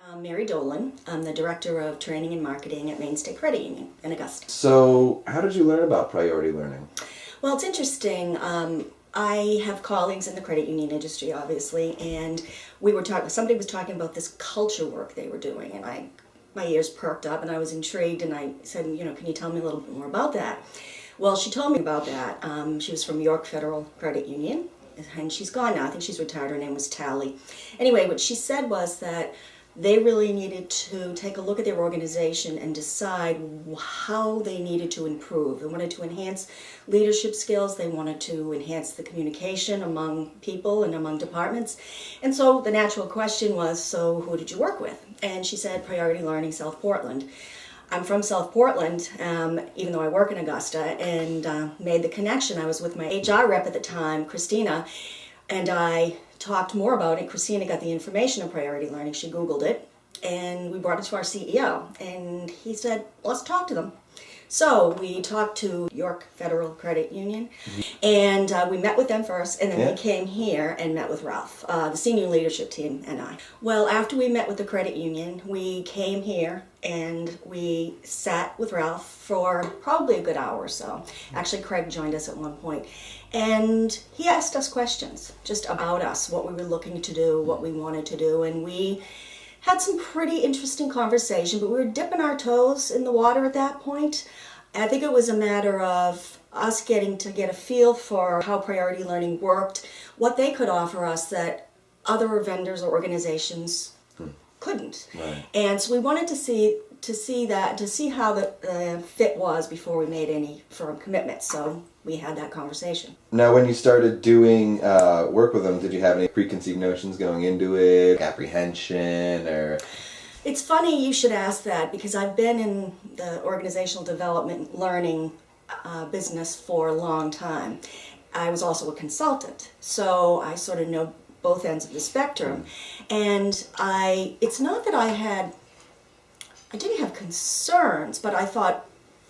I'm Mary Dolan. I'm the Director of Training and Marketing at Maine State Credit Union in Augusta. So, how did you learn about priority learning? Well, it's interesting. I have colleagues in the credit union industry, obviously, and somebody was talking about this culture work they were doing, and my ears perked up and I was intrigued, and I said, can you tell me a little bit more about that? Well, she told me about that. She was from York Federal Credit Union, and she's gone now. I think she's retired. Her name was Tally. Anyway, what she said was that they really needed to take a look at their organization and decide how they needed to improve. They wanted to enhance leadership skills. They wanted to enhance the communication among people and among departments. And so the natural question was, so who did you work with? And she said, Priority Learning South Portland. I'm from South Portland, even though I work in Augusta, and made the connection. I was with my HR rep at the time, Christina, and I talked more about it. Christina got the information on Priority Learning. She Googled it, and we brought it to our CEO, and he said, let's talk to them. So we talked to York Federal Credit Union, and we met with them first, and then we came here and met with Ralph, the senior leadership team, and I. Well, after we met with the credit union, we came here and we sat with Ralph for probably a good hour or so. Actually, Craig joined us at one point, and he asked us questions just about us, what we were looking to do, what we wanted to do, and we had some pretty interesting conversation, but we were dipping our toes in the water at that point. I think it was a matter of us getting to get a feel for how Priority Learning worked, what they could offer us that other vendors or organizations couldn't. Right. And so we wanted to see how the fit was before we made any firm commitments. So we had that conversation. Now, when you started doing work with them, did you have any preconceived notions going into it, apprehension, or? It's funny you should ask that, because I've been in the organizational development learning business for a long time. I was also a consultant, so I sort of know both ends of the spectrum. And it's not that I didn't have concerns, but I thought,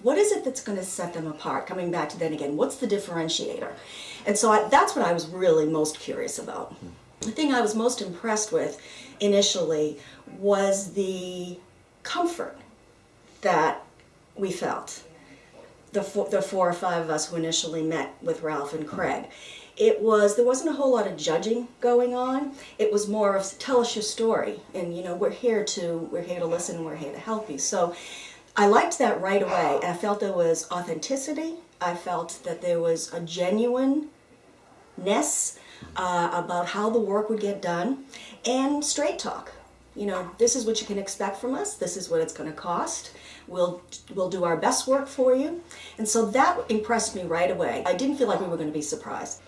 what is it that's going to set them apart? Coming back to then again, what's the differentiator? And so that's what I was really most curious about. The thing I was most impressed with initially was the comfort that we felt, the four or five of us who initially met with Ralph and Craig. There wasn't a whole lot of judging going on. It was more of, tell us your story, and we're here to listen, and we're here to help you. So I liked that right away. I felt there was authenticity. I felt that there was a genuineness about how the work would get done, and straight talk. This is what you can expect from us. This is what it's going to cost. We'll do our best work for you. And so that impressed me right away. I didn't feel like we were going to be surprised.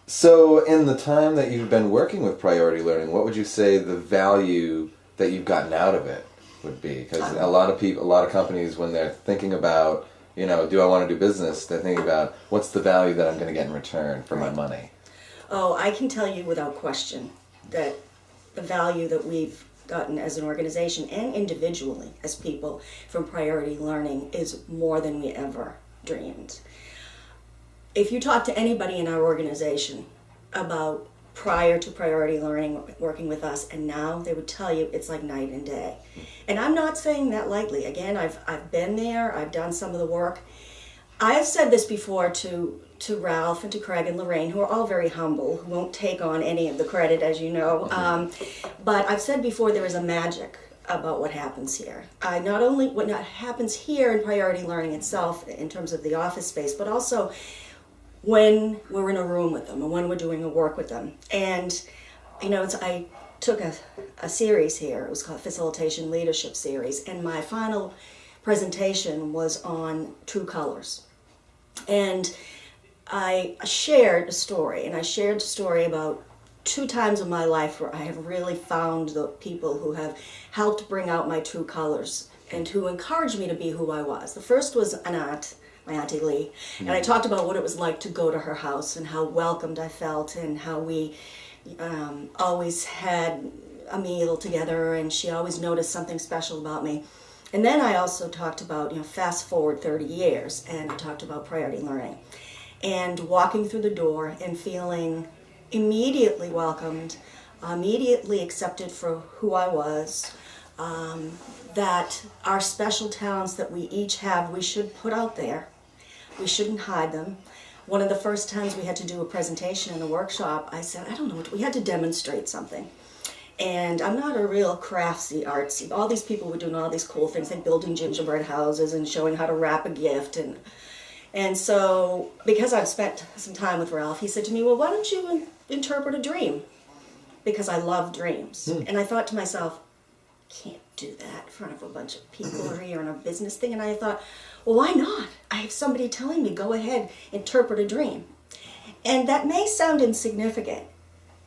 So in the time that you've been working with Priority Learning, what would you say the value that you've gotten out of it would be? Because a lot of companies, when they're thinking about, do I want to do business, they're thinking about, what's the value that I'm going to get in return for my money? Oh, I can tell you without question that the value that we've gotten as an organization and individually as people from Priority Learning is more than we ever dreamed. If you talk to anybody in our organization about prior to Priority Learning working with us and now, they would tell you it's like night and day. And I'm not saying that lightly. Again, I've been there, I've done some of the work. I've said this before to Ralph and to Craig and Lorraine, who are all very humble, who won't take on any of the credit, as you know. But I've said before, there is a magic about what happens here. Not only what happens here in Priority Learning itself in terms of the office space, but also when we're in a room with them and when we're doing a work with them. And I took a series here. It was called Facilitation Leadership Series, and my final presentation was on true colors. And I shared a story, about 2 times in my life where I have really found the people who have helped bring out my true colors and who encouraged me to be who I was. The first was an aunt, my Auntie Lee, and I talked about what it was like to go to her house and how welcomed I felt and how we always had a meal together, and she always noticed something special about me. And then I also talked about, fast forward 30 years, and I talked about Priority Learning and walking through the door and feeling immediately welcomed, immediately accepted for who I was, that our special talents that we each have, we should put out there. We shouldn't hide them. One of the first times we had to do a presentation in a workshop, I said, I don't know, we had to demonstrate something. And I'm not a real craftsy, artsy. All these people were doing all these cool things, like building gingerbread houses and showing how to wrap a gift. And so, because I've spent some time with Ralph, he said to me, well, why don't you interpret a dream? Because I love dreams. And I thought to myself, can't do that in front of a bunch of people or here in a business thing. And I thought, well, why not? I have somebody telling me, go ahead, interpret a dream. And that may sound insignificant,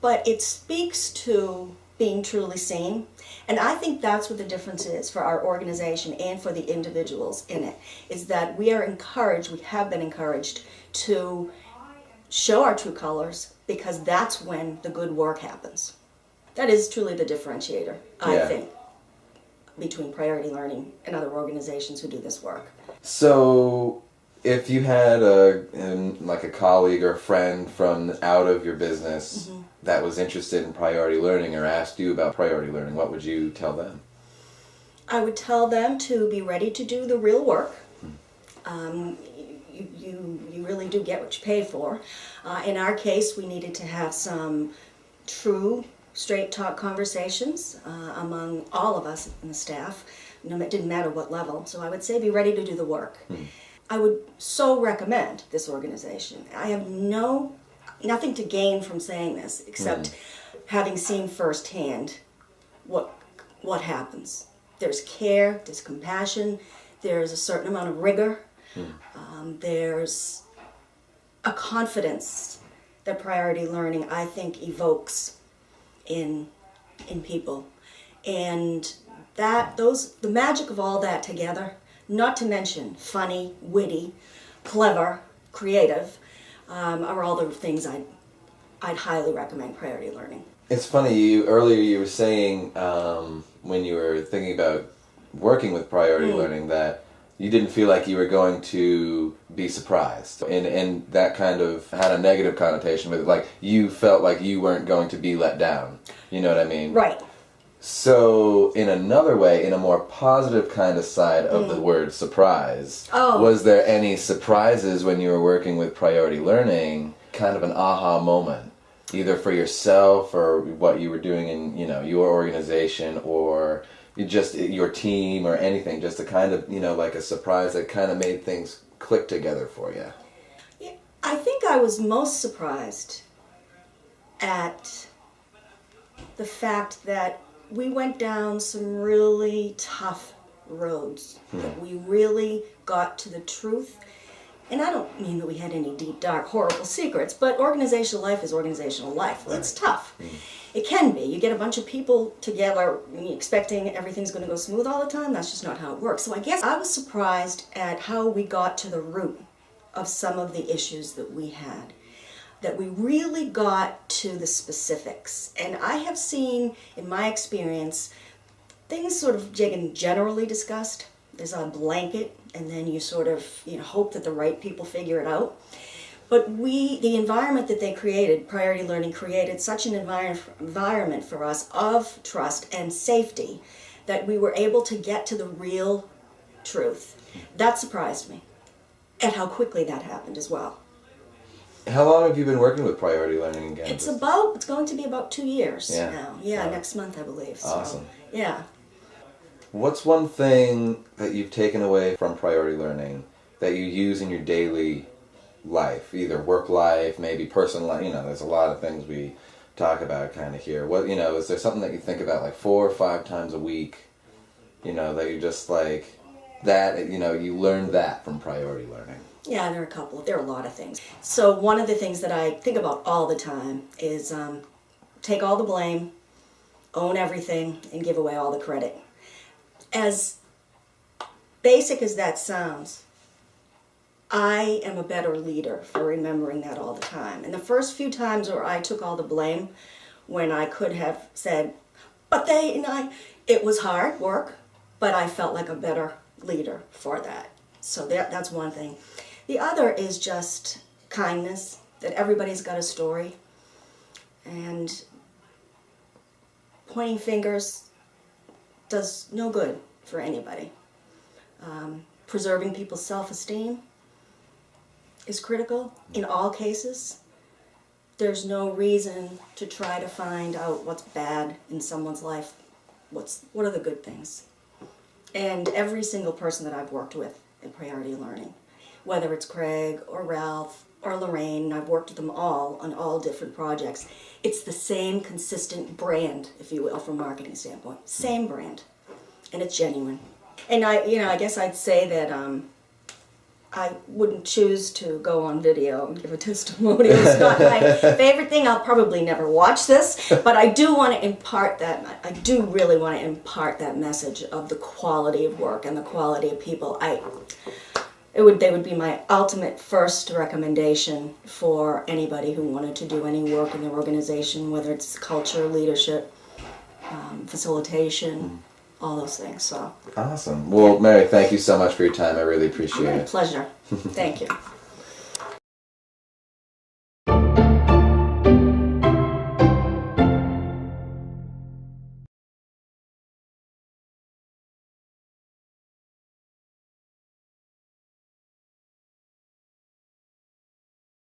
but it speaks to being truly seen. And I think that's what the difference is for our organization and for the individuals in it, is that we are encouraged, we have been encouraged to show our true colors, because that's when the good work happens. That is truly the differentiator, I think, between Priority Learning and other organizations who do this work. So, if you had a colleague or a friend from out of your business that was interested in Priority Learning or asked you about Priority Learning, what would you tell them? I would tell them to be ready to do the real work. You really do get what you pay for. In our case, we needed to have some true, straight talk conversations among all of us in the staff. It didn't matter what level. So I would say be ready to do the work. I would so recommend this organization. I have nothing to gain from saying this except having seen firsthand what happens. There's care, there's compassion, there's a certain amount of rigor, there's a confidence that Priority Learning, I think, evokes in people. And the magic of all that together, not to mention funny, witty, clever, creative, are all the things I'd highly recommend Priority Learning. It's funny, earlier you were saying when you were thinking about working with Priority Learning that you didn't feel like you were going to be surprised. And that kind of had a negative connotation with it, like you felt like you weren't going to be let down. You know what I mean? Right. So, in another way, in a more positive kind of side of the word surprise, was there any surprises when you were working with Priority Learning, kind of an aha moment, either for yourself or what you were doing in, your organization or just your team or anything, just a kind of, like a surprise that kind of made things click together for you? Yeah, I think I was most surprised at the fact that we went down some really tough roads, that we really got to the truth. And I don't mean that we had any deep, dark, horrible secrets, but organizational life is organizational life. Right. It's tough. It can be. You get a bunch of people together expecting everything's going to go smooth all the time. That's just not how it works. So I guess I was surprised at how we got to the root of some of the issues that we had, that we really got to the specifics. And I have seen, in my experience, things sort of getting generally discussed. There's a blanket, and then you sort of hope that the right people figure it out. But the environment that they created, Priority Learning created such an environment for us of trust and safety that we were able to get to the real truth. That surprised me, and how quickly that happened as well. How long have you been working with Priority Learning again? It's going to be about 2 years now. Yeah, next month I believe. Awesome. So, yeah. What's one thing that you've taken away from Priority Learning that you use in your daily life, either work life, maybe personal life? There's a lot of things we talk about kind of here. What, is there something that you think about like 4 or 5 times a week, that you just like, that, you learned that from Priority Learning? Yeah, there are a lot of things. So one of the things that I think about all the time is take all the blame, own everything, and give away all the credit. As basic as that sounds, I am a better leader for remembering that all the time. And the first few times where I took all the blame, when I could have said, but they and I, it was hard work, but I felt like a better leader for that. So that's one thing. The other is just kindness, that everybody's got a story. And pointing fingers does no good for anybody. Preserving people's self-esteem is critical in all cases. There's no reason to try to find out what's bad in someone's life. What are the good things? And every single person that I've worked with in Priority Learning, whether it's Craig or Ralph or Lorraine, and I've worked with them all on all different projects, it's the same consistent brand, if you will, from a marketing standpoint. Same brand. And it's genuine. And I guess I'd say that I wouldn't choose to go on video and give a testimonial. It's not my favorite thing. I'll probably never watch this, but I do want to impart that. I do really want to impart that message of the quality of work and the quality of people. They would be my ultimate first recommendation for anybody who wanted to do any work in their organization, whether it's culture, leadership, facilitation, all those things. So awesome. Well, Mary, thank you so much for your time. I really appreciate it. Pleasure. Thank you.